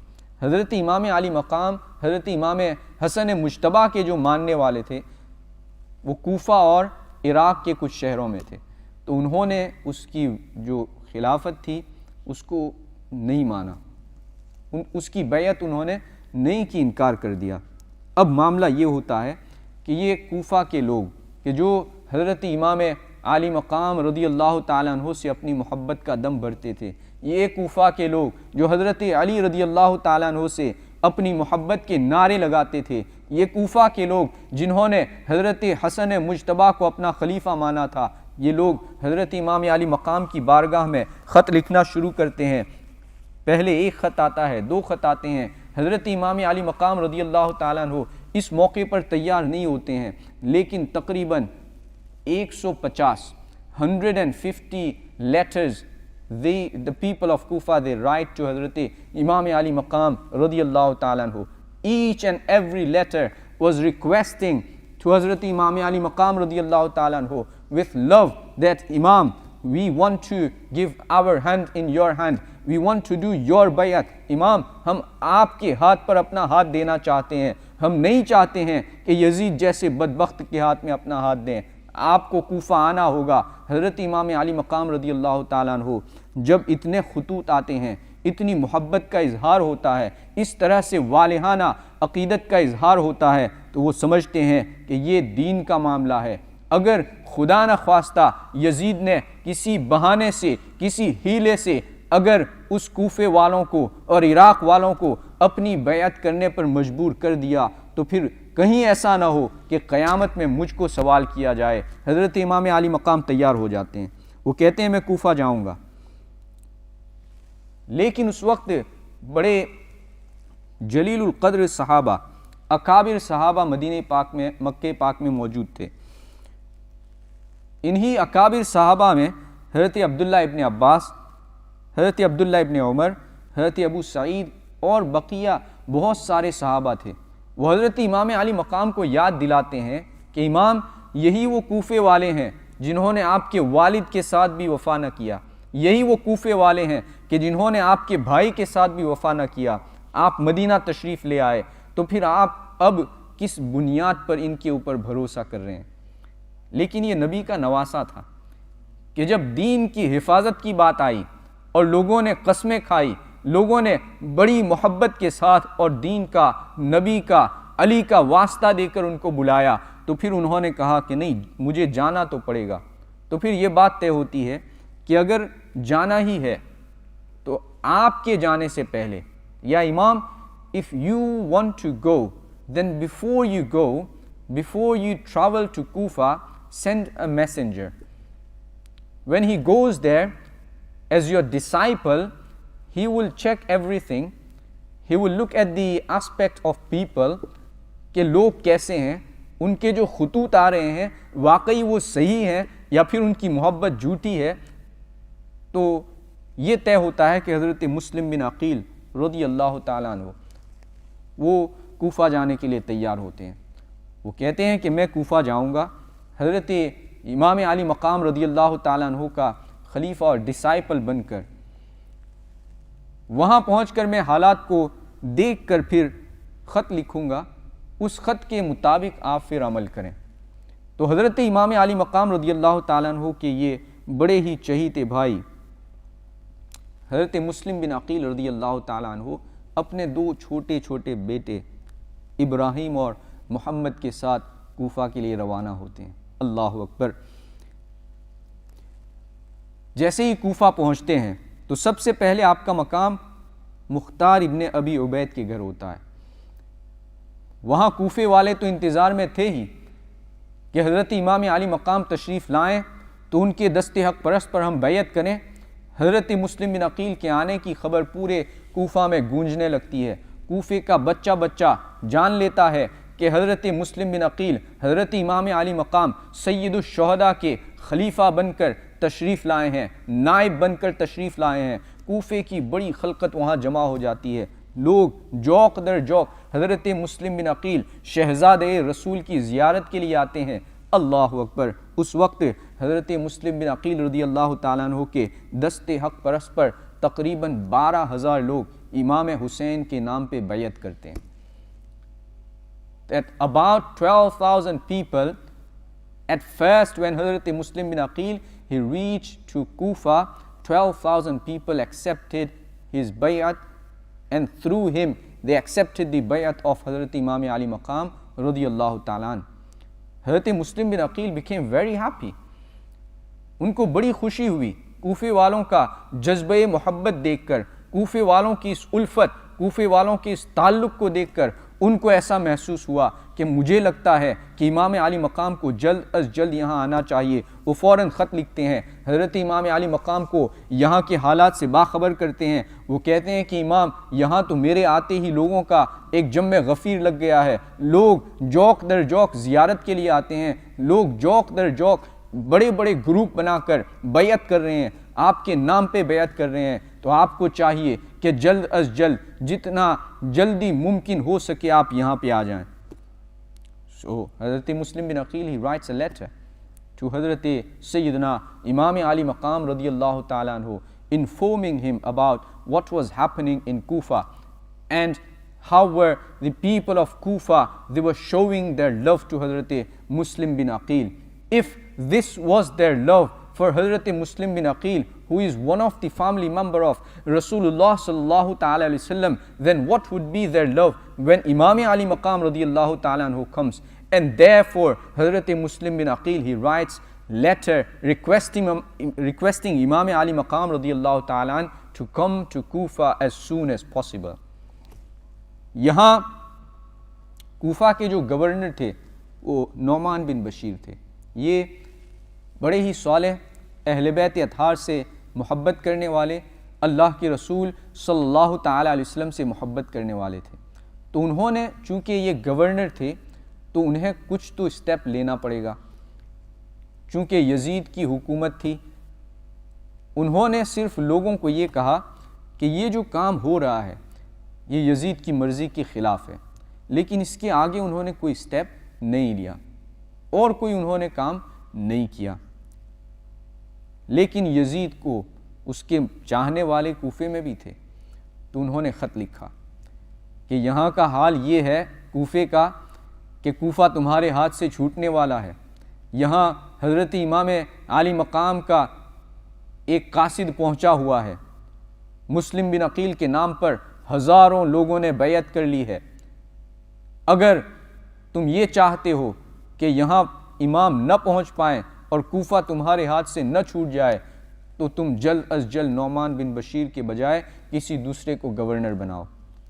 حضرت امام علی مقام، حضرت امام حسن مجتبیٰ کے جو ماننے والے تھے، وہ کوفہ اور عراق کے کچھ شہروں میں تھے، تو انہوں نے اس کی جو خلافت تھی اس کو نہیں مانا، اس کی بیعت انہوں نے نہیں کی، انکار کر دیا۔ اب معاملہ یہ ہوتا ہے کہ یہ کوفہ کے لوگ کہ جو حضرت امام علی مقام رضی اللہ تعالیٰ عنہ سے اپنی محبت کا دم بھرتے تھے، یہ کوفہ کے لوگ جو حضرت علی رضی اللہ تعالیٰ عنہ سے اپنی محبت کے نعرے لگاتے تھے، یہ کوفہ کے لوگ جنہوں نے حضرت حسن مجتبیٰ کو اپنا خلیفہ مانا تھا، یہ لوگ حضرت امام علی مقام کی بارگاہ میں خط لکھنا شروع کرتے ہیں۔ پہلے ایک خط آتا ہے، دو خط آتے ہیں، حضرت امام علی مقام رضی اللہ تعالیٰ عنہ اس موقع پر تیار نہیں ہوتے ہیں، لیکن تقریباً 150 letters the people of Kufa they write to حضرت امام علی مقام رضی اللہ تعالیٰ عنہ. Each and every letter was requesting to حضرت امام علی مقام رضی اللہ تعالیٰ عنہ with love that Imam, we want to give our hand in your hand, we want to do your bayat. امام ہم آپ کے ہاتھ پر اپنا ہاتھ دینا چاہتے ہیں، ہم نہیں چاہتے ہیں کہ یزید جیسے بدبخت کے ہاتھ میں اپنا ہاتھ دیں، آپ کو کوفہ آنا ہوگا۔ حضرت امام علی مقام رضی اللہ تعالیٰ عنہ جب اتنے خطوط آتے ہیں، اتنی محبت کا اظہار ہوتا ہے، اس طرح سے والہانہ عقیدت کا اظہار ہوتا ہے، تو وہ سمجھتے ہیں کہ یہ دین کا معاملہ ہے۔ اگر خدا نہ خواستہ یزید نے کسی بہانے سے، کسی ہیلے سے اگر اس کوفے والوں کو اور عراق والوں کو اپنی بیعت کرنے پر مجبور کر دیا، تو پھر کہیں ایسا نہ ہو کہ قیامت میں مجھ کو سوال کیا جائے۔ حضرت امام علی مقام تیار ہو جاتے ہیں، وہ کہتے ہیں میں کوفہ جاؤں گا، لیکن اس وقت بڑے جلیل القدر صحابہ، اکابر صحابہ مدینہ پاک میں، مکہ پاک میں موجود تھے۔ انہی اکابر صحابہ میں حضرت عبداللہ ابن عباس، حضرت عبداللہ ابن عمر، حضرت ابو سعید اور بقیہ بہت سارے صحابہ تھے۔ وہ حضرت امام علی مقام کو یاد دلاتے ہیں کہ امام یہی وہ کوفے والے ہیں جنہوں نے آپ کے والد کے ساتھ بھی وفا نہ کیا، یہی وہ کوفے والے ہیں کہ جنہوں نے آپ کے بھائی کے ساتھ بھی وفا نہ کیا، آپ مدینہ تشریف لے آئے، تو پھر آپ اب کس بنیاد پر ان کے اوپر بھروسہ کر رہے ہیں؟ لیکن یہ نبی کا نواسہ تھا کہ جب دین کی حفاظت کی بات آئی اور لوگوں نے قسمیں کھائی، لوگوں نے بڑی محبت کے ساتھ اور دین کا، نبی کا، علی کا واسطہ دے کر ان کو بلایا، تو پھر انہوں نے کہا کہ نہیں مجھے جانا تو پڑے گا۔ تو پھر یہ بات طے ہوتی ہے کہ اگر جانا ہی ہے تو آپ کے جانے سے پہلے، یا امام if you want to go then before you go, before you travel to Kufa, send a messenger. When he goes there as your disciple, he will check everything, he will look at the aspect of people کہ لوگ کیسے ہیں، ان کے جو خطوط آ رہے ہیں واقعی وہ صحیح ہیں یا پھر ان کی محبت جھوٹی ہے۔ تو یہ طے ہوتا ہے کہ حضرت مسلم بن عقیل رضی اللہ تعالیٰ عنہ وہ کوفہ جانے کے لیے تیار ہوتے ہیں. وہ کہتے ہیں کہ میں کوفہ جاؤں گا. حضرت امام علی مقام رضی اللہ تعالیٰ عنہ کا خلیفہ اور ڈسائپل بن کر وہاں پہنچ کر میں حالات کو دیکھ کر پھر خط لکھوں گا, اس خط کے مطابق آپ پھر عمل کریں. تو حضرت امام علی مقام رضی اللہ تعالیٰ عنہ کے یہ بڑے ہی چہیتے بھائی حضرت مسلم بن عقیل رضی اللہ تعالیٰ عنہ اپنے 2 چھوٹے چھوٹے بیٹے ابراہیم اور محمد کے ساتھ کوفہ کے لیے روانہ ہوتے ہیں. اللہ اکبر. جیسے ہی کوفہ پہنچتے ہیں تو سب سے پہلے آپ کا مقام مختار ابن ابی عبید کے گھر ہوتا ہے. وہاں کوفے والے تو انتظار میں تھے ہی کہ حضرت امام علی مقام تشریف لائیں تو ان کے دست حق پرست پر ہم بیعت کریں. حضرت مسلم بن عقیل کے آنے کی خبر پورے کوفہ میں گونجنے لگتی ہے. کوفے کا بچہ بچہ جان لیتا ہے کہ حضرت مسلم بن عقیل حضرت امام علی مقام سید الشہداء کے خلیفہ بن کر تشریف لائے ہیں, نائب بن کر تشریف لائے ہیں. کوفے کی بڑی خلقت وہاں جمع ہو جاتی ہے. لوگ جوق در جوق حضرت مسلم بن عقیل شہزادے رسول کی زیارت کے لیے آتے ہیں. اللہ اکبر. اس وقت حضرت مسلم بن عقیل رضی اللہ تعالیٰ عنہ کے دست حق پرست پر تقریباً 12,000 لوگ امام حسین کے نام پہ بیعت کرتے ہیں. That about 12,000 people at first when Hazrat Muslim bin Aqil he reached to Kufa, 12,000 people accepted his bay'at and through him they accepted the bay'at of Hazrat Imam Ali Maqam radiyallahu ta'ala anhu. حضرت مسلم بن Aqeel became very happy. ان کو بڑی خوشی ہوئی کوفے والوں کا جذبہ محبت دیکھ کر, کوفے والوں کی اس الفت, کوفے والوں کے اس تعلق کو دیکھ کر ان کو ایسا محسوس ہوا کہ مجھے لگتا ہے کہ امام علی مقام کو جلد از جلد یہاں آنا چاہیے. وہ فوراً خط لکھتے ہیں, حضرت امام علی مقام کو یہاں کے حالات سے باخبر کرتے ہیں. وہ کہتے ہیں کہ امام یہاں تو میرے آتے ہی لوگوں کا ایک جمع غفیر لگ گیا ہے. لوگ جوق در جوق زیارت کے لیے آتے ہیں, لوگ جوق در جوق بڑے بڑے گروپ بنا کر بیعت کر رہے ہیں, آپ کے نام پہ بیعت کر رہے ہیں. تو آپ کو چاہیے کہ جلد از جلد جتنا جلدی ممکن ہو سکے آپ یہاں پہ آ جائیں. So حضرت مسلم بن Aqeel he writes a letter to حضرت سیدنا امام علی مقام رضی اللہ تعالیٰ عنہ informing him about what was happening in Kufa and how were the people of Kufa, they were showing their love to حضرت مسلم بن Aqeel. If this was their love for Hazrat Muslim bin Aqil, who is one of the family member of Rasulullah sallallahu ta'ala alayhi wasallam, then what would be their love when Imam Ali Maqam radiyallahu ta'ala anhu comes? And therefore Hazrat Muslim bin Aqil he writes letter requesting Imam Ali Maqam radiyallahu ta'ala anhu to come to Kufa as soon as possible. یہاں کوفہ کے جو governor تھے وہ نعمان بن بشیر تھے. یہ بڑے ہی صالح, اہل بیت اطہار سے محبت کرنے والے, اللہ کے رسول صلی اللہ تعالیٰ علیہ وسلم سے محبت کرنے والے تھے. تو انہوں نے چونکہ یہ گورنر تھے تو انہیں کچھ تو اسٹیپ لینا پڑے گا. چونکہ یزید کی حکومت تھی, انہوں نے صرف لوگوں کو یہ کہا کہ یہ جو کام ہو رہا ہے یہ یزید کی مرضی کے خلاف ہے, لیکن اس کے آگے انہوں نے کوئی اسٹیپ نہیں لیا اور کوئی انہوں نے کام نہیں کیا. لیکن یزید کو اس کے چاہنے والے کوفے میں بھی تھے, تو انہوں نے خط لکھا کہ یہاں کا حال یہ ہے کوفے کا کہ کوفہ تمہارے ہاتھ سے چھوٹنے والا ہے. یہاں حضرت امام علی مقام کا ایک قاصد پہنچا ہوا ہے, مسلم بن عقیل کے نام پر ہزاروں لوگوں نے بیعت کر لی ہے. اگر تم یہ چاہتے ہو کہ یہاں امام نہ پہنچ پائیں اور کوفہ تمہارے ہاتھ سے نہ چھوٹ جائے تو تم جلد از جلد نعمان بن بشیر کے بجائے کسی دوسرے کو گورنر بناؤ.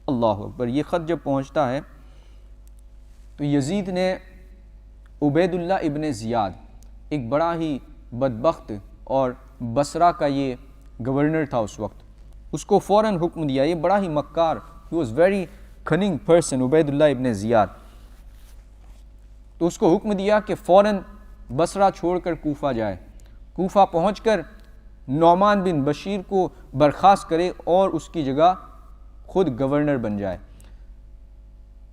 اللہ اکبر. یہ خط جب پہنچتا ہے تو یزید نے عبید اللہ ابن زیاد, ایک بڑا ہی بدبخت اور بصرہ کا یہ گورنر تھا اس وقت, اس کو فوراً حکم دیا. یہ بڑا ہی مکار, he was very cunning person, Ubaid اللہ ابن زیاد. تو اس کو حکم دیا کہ فوراً بصرہ چھوڑ کر کوفہ جائے, کوفہ پہنچ کر نعمان بن بشیر کو برخاست کرے اور اس کی جگہ خود گورنر بن جائے۔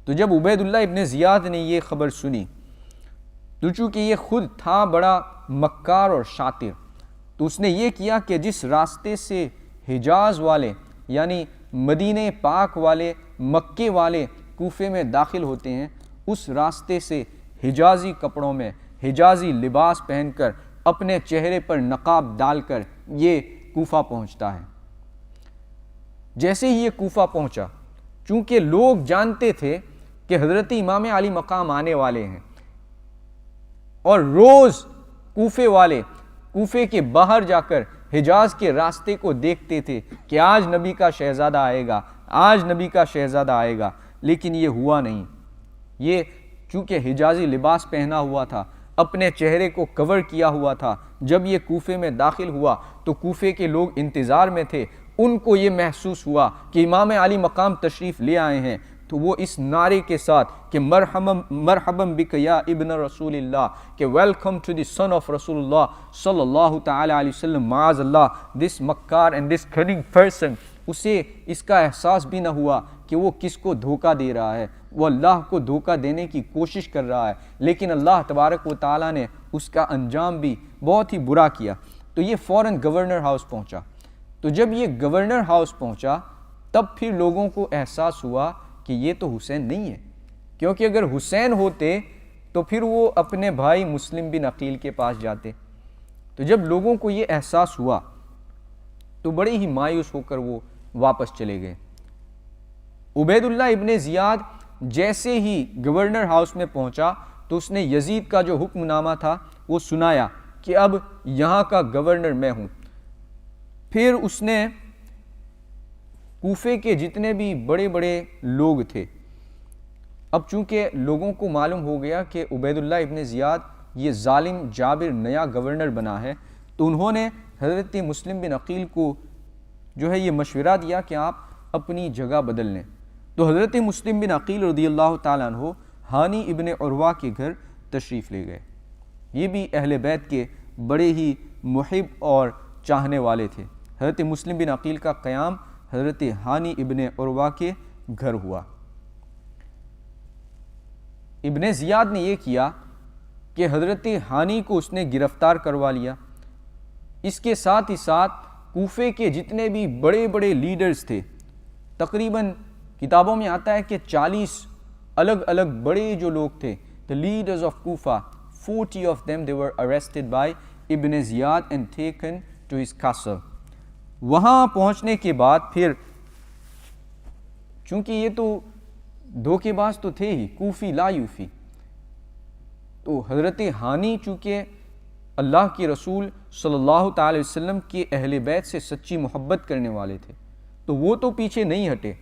تو جب عبید اللہ ابن زیاد نے یہ خبر سنی تو چونکہ یہ خود تھا بڑا مکار اور شاطر، تو اس نے یہ کیا کہ جس راستے سے حجاز والے یعنی مدینہ پاک والے، مکے والے کوفے میں داخل ہوتے ہیں، اس راستے سے حجازی کپڑوں میں، حجازی لباس پہن کر، اپنے چہرے پر نقاب ڈال کر یہ کوفہ پہنچتا ہے۔ جیسے ہی یہ کوفہ پہنچا، چونکہ لوگ جانتے تھے کہ حضرت امام علی مقام آنے والے ہیں، اور روز کوفے والے کوفے کے باہر جا کر حجاز کے راستے کو دیکھتے تھے کہ آج نبی کا شہزادہ آئے گا، آج نبی کا شہزادہ آئے گا، لیکن یہ ہوا نہیں۔ یہ چونکہ حجازی لباس پہنا ہوا تھا، اپنے چہرے کو کور کیا ہوا تھا، جب یہ کوفے میں داخل ہوا تو کوفے کے لوگ انتظار میں تھے، ان کو یہ محسوس ہوا کہ امام علی مقام تشریف لے آئے ہیں، تو وہ اس نعرے کے ساتھ کہ مرحبا بک یا ابن رسول اللہ، کہ welcome to the son of رسول اللہ صلی اللہ تعالی علیہ وسلم، معاذ اللہ دس مکار اینڈ دس کننگ پرسن، اسے اس کا احساس بھی نہ ہوا کہ وہ کس کو دھوکہ دے رہا ہے، وہ اللہ کو دھوکہ دینے کی کوشش کر رہا ہے، لیکن اللہ تبارک و تعالیٰ نے اس کا انجام بھی بہت ہی برا کیا۔ تو یہ فوراً گورنر ہاؤس پہنچا۔ تو جب یہ گورنر ہاؤس پہنچا تب پھر لوگوں کو احساس ہوا کہ یہ تو حسین نہیں ہے، کیونکہ اگر حسین ہوتے تو پھر وہ اپنے بھائی مسلم بن عقیل کے پاس جاتے۔ تو جب لوگوں کو یہ احساس ہوا تو بڑے ہی مایوس ہو کر وہ واپس چلے گئے۔ عبید اللہ ابن زیاد جیسے ہی گورنر ہاؤس میں پہنچا تو اس نے یزید کا جو حکم نامہ تھا وہ سنایا کہ اب یہاں کا گورنر میں ہوں۔ پھر اس نے کوفے کے جتنے بھی بڑے بڑے لوگ تھے، اب چونکہ لوگوں کو معلوم ہو گیا کہ عبید اللہ ابن زیاد یہ ظالم جابر نیا گورنر بنا ہے، تو انہوں نے حضرت مسلم بن عقیل کو جو ہے یہ مشورہ دیا کہ آپ اپنی جگہ بدل لیں۔ تو حضرت مسلم بن عقیل رضی اللہ تعالیٰ عنہ ہانی ابن عروہ کے گھر تشریف لے گئے۔ یہ بھی اہل بیت کے بڑے ہی محب اور چاہنے والے تھے۔ حضرت مسلم بن عقیل کا قیام حضرت ہانی ابن عروہ کے گھر ہوا۔ ابن زیاد نے یہ کیا کہ حضرت ہانی کو اس نے گرفتار کروا لیا، اس کے ساتھ ہی ساتھ کوفے کے جتنے بھی بڑے بڑے لیڈرز تھے، تقریباً کتابوں میں آتا ہے کہ 40 الگ الگ بڑے جو لوگ تھے، the leaders of Kufa, 40 of them they were arrested by ابن زیاد and taken to his castle۔ وہاں پہنچنے کے بعد پھر چونکہ یہ تو دھوکے باز تو تھے ہی، کوفی لا یوفی، تو حضرت ہانی چونکہ اللہ کے رسول صلی اللہ تعالی وسلم کے اہل بیت سے سچی محبت کرنے والے تھے، تو وہ تو پیچھے نہیں ہٹے،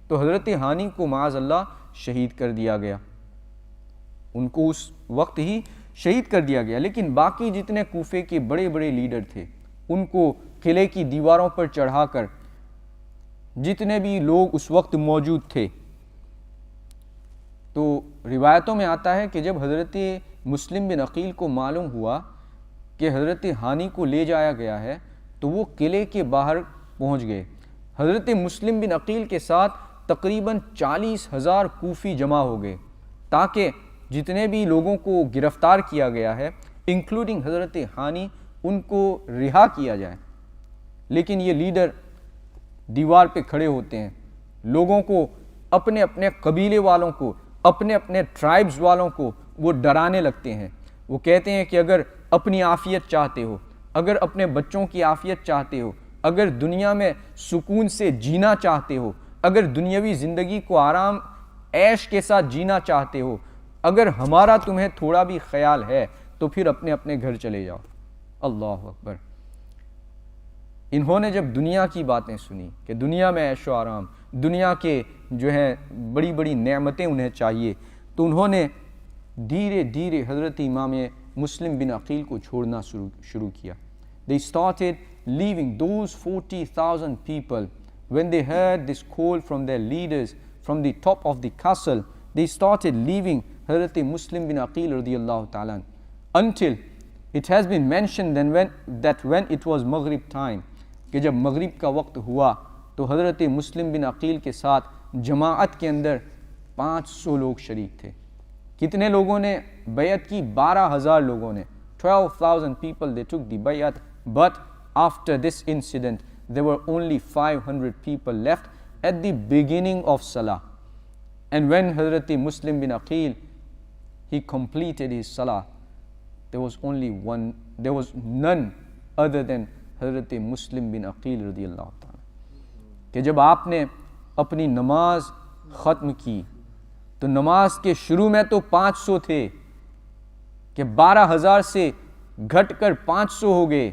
تو حضرت ہانی کو معاذ اللہ شہید کر دیا گیا، ان کو اس وقت ہی شہید کر دیا گیا۔ لیکن باقی جتنے کوفے کے بڑے بڑے لیڈر تھے ان کو قلعے کی دیواروں پر چڑھا کر جتنے بھی لوگ اس وقت موجود تھے، تو روایتوں میں آتا ہے کہ جب حضرت مسلم بن عقیل کو معلوم ہوا کہ حضرت ہانی کو لے جایا گیا ہے تو وہ قلعے کے باہر پہنچ گئے۔ حضرت مسلم بن عقیل کے ساتھ تقریباً 40,000 کوفی جمع ہو گئے تاکہ جتنے بھی لوگوں کو گرفتار کیا گیا ہے انکلوڈنگ حضرت ہانی ان کو رہا کیا جائے۔ لیکن یہ لیڈر دیوار پہ کھڑے ہوتے ہیں، لوگوں کو، اپنے اپنے قبیلے والوں کو، اپنے اپنے ٹرائبز والوں کو وہ ڈرانے لگتے ہیں۔ وہ کہتے ہیں کہ اگر اپنی عافیت چاہتے ہو، اگر اپنے بچوں کی عافیت چاہتے ہو، اگر دنیا میں سکون سے جینا چاہتے ہو، اگر دنیاوی زندگی کو آرام عیش کے ساتھ جینا چاہتے ہو، اگر ہمارا تمہیں تھوڑا بھی خیال ہے تو پھر اپنے اپنے گھر چلے جاؤ۔ اللہ اکبر۔ انہوں نے جب دنیا کی باتیں سنی کہ دنیا میں عیش و آرام، دنیا کے جو ہے بڑی بڑی نعمتیں انہیں چاہیے، تو انہوں نے دھیرے دھیرے حضرت امام مسلم بن عقیل کو چھوڑنا شروع کیا۔ They started leaving those 40,000 people when they heard this call from their leaders from the top of the castle. They started leaving حضرت مسلم بن عقیل رضی اللہ تعالیٰ until it has been mentioned that when it was Maghrib time کہ جب مغرب کا وقت ہوا تو حضرت مسلم بن عقیل کے ساتھ جماعت کے اندر 500 لوگ شریک تھے. کتنے لوگوں نے بیعت کی؟ 12,000 لوگوں نے. 12,000 people they took the bayat, but after this incident there were only 500 people left at the beginning of Salah. And when Hazrat Muslim bin Aqil he completed his Salah, there was none other than Hazrat Muslim bin Aqil radiyallahu ta'ala. کہ جب آپ نے اپنی نماز ختم کی تو نماز کے شروع میں تو 500 تھے کہ 12,000 سے گھٹ کر 500 ہو گئے،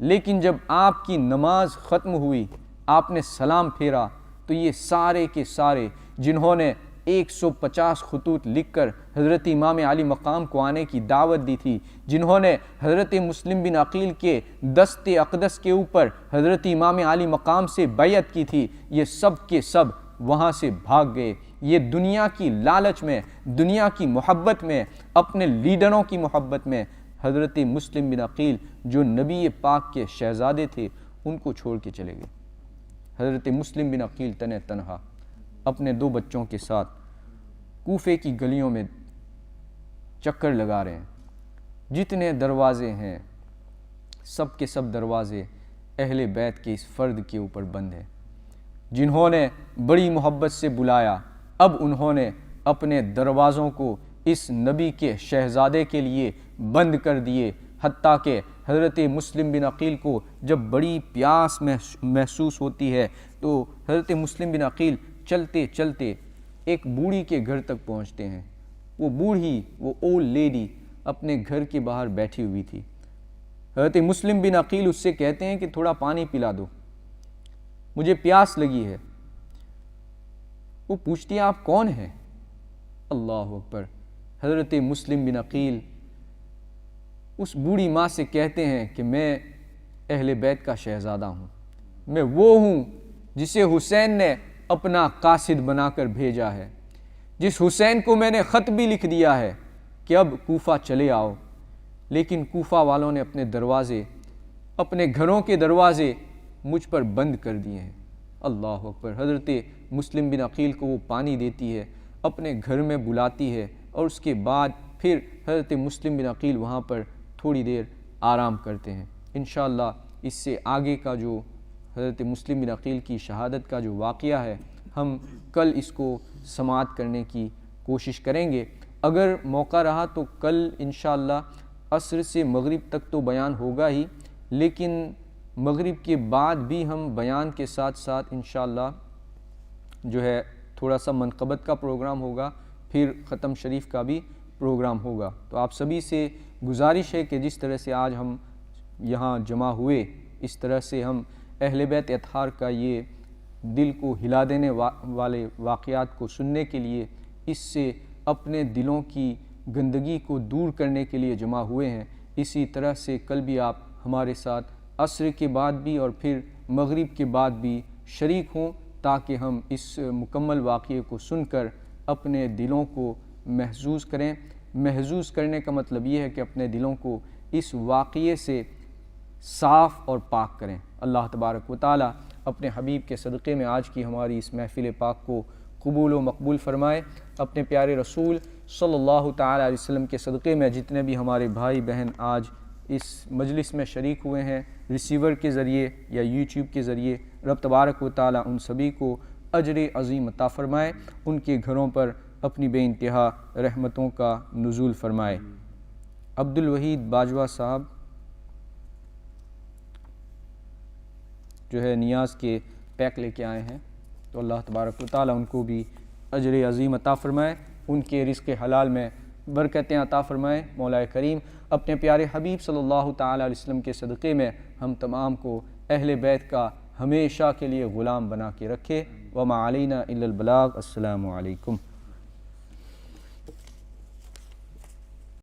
لیکن جب آپ کی نماز ختم ہوئی، آپ نے سلام پھیرا تو یہ سارے کے سارے جنہوں نے 150 خطوط لکھ کر حضرت امام علی مقام کو آنے کی دعوت دی تھی، جنہوں نے حضرت مسلم بن عقیل کے دست اقدس کے اوپر حضرت امام علی مقام سے بیعت کی تھی، یہ سب کے سب وہاں سے بھاگ گئے. یہ دنیا کی لالچ میں، دنیا کی محبت میں، اپنے لیڈروں کی محبت میں حضرت مسلم بن عقیل جو نبی پاک کے شہزادے تھے ان کو چھوڑ کے چلے گئے. حضرت مسلم بن عقیل تنہا اپنے 2 بچوں کے ساتھ کوفے کی گلیوں میں چکر لگا رہے ہیں. جتنے دروازے ہیں سب کے سب دروازے اہل بیت کے اس فرد کے اوپر بند ہیں جنہوں نے بڑی محبت سے بلایا. اب انہوں نے اپنے دروازوں کو اس نبی کے شہزادے کے لیے بند کر دیے، حتیٰ کہ حضرت مسلم بن عقیل کو جب بڑی پیاس محسوس ہوتی ہے تو حضرت مسلم بن عقیل چلتے چلتے ایک بوڑھی کے گھر تک پہنچتے ہیں. وہ بوڑھی، وہ اولڈ لیڈی اپنے گھر کے باہر بیٹھی ہوئی تھی. حضرت مسلم بن عقیل اس سے کہتے ہیں کہ تھوڑا پانی پلا دو، مجھے پیاس لگی ہے. وہ پوچھتی ہے آپ کون ہیں؟ اللہ اکبر. حضرت مسلم بن عقیل اس بوڑھی ماں سے کہتے ہیں کہ میں اہل بیت کا شہزادہ ہوں، میں وہ ہوں جسے حسین نے اپنا قاصد بنا کر بھیجا ہے، جس حسین کو میں نے خط بھی لکھ دیا ہے کہ اب کوفہ چلے آؤ. لیکن کوفہ والوں نے اپنے دروازے، اپنے گھروں کے دروازے مجھ پر بند کر دیے ہیں. اللہ اکبر. حضرت مسلم بن عقیل کو وہ پانی دیتی ہے، اپنے گھر میں بلاتی ہے، اور اس کے بعد پھر حضرت مسلم بن عقیل وہاں پر تھوڑی دیر آرام کرتے ہیں. انشاءاللہ اس سے آگے کا جو حضرت مسلم بن عقیل کی شہادت کا جو واقعہ ہے ہم کل اس کو سماعت کرنے کی کوشش کریں گے. اگر موقع رہا تو کل انشاءاللہ عصر سے مغرب تک تو بیان ہوگا ہی، لیکن مغرب کے بعد بھی ہم بیان کے ساتھ ساتھ انشاءاللہ جو ہے تھوڑا سا منقبت کا پروگرام ہوگا، پھر ختم شریف کا بھی پروگرام ہوگا. تو آپ سبھی سے گزارش ہے کہ جس طرح سے آج ہم یہاں جمع ہوئے، اس طرح سے ہم اہل بیت اطہار کا یہ دل کو ہلا دینے والے واقعات کو سننے کے لیے، اس سے اپنے دلوں کی گندگی کو دور کرنے کے لیے جمع ہوئے ہیں. اسی طرح سے کل بھی آپ ہمارے ساتھ عصر کے بعد بھی اور پھر مغرب کے بعد بھی شریک ہوں، تاکہ ہم اس مکمل واقعے کو سن کر اپنے دلوں کو محظوظ کریں. محظوظ کرنے کا مطلب یہ ہے کہ اپنے دلوں کو اس واقعے سے صاف اور پاک کریں. اللہ تبارک و تعالی اپنے حبیب کے صدقے میں آج کی ہماری اس محفل پاک کو قبول و مقبول فرمائے. اپنے پیارے رسول صلی اللہ تعالی علیہ وسلم کے صدقے میں جتنے بھی ہمارے بھائی بہن آج اس مجلس میں شریک ہوئے ہیں ریسیور کے ذریعے یا یوٹیوب کے ذریعے، رب تبارک و تعالی ان سبھی کو اجر عظیم عطا فرمائے، ان کے گھروں پر اپنی بے انتہا رحمتوں کا نزول فرمائے. عبد الوحید باجوہ صاحب جو ہے نیاز کے پیک لے کے آئے ہیں، تو اللہ تبارک و تعالی ان کو بھی اجر عظیم عطا فرمائے، ان کے رزق حلال میں برکتیں عطا فرمائے. مولا کریم اپنے پیارے حبیب صلی اللہ تعالی علیہ وسلم کے صدقے میں ہم تمام کو اہل بیت کا ہمیشہ کے لیے غلام بنا کے رکھے. وما علینا الا البلاغ. السلام علیکم.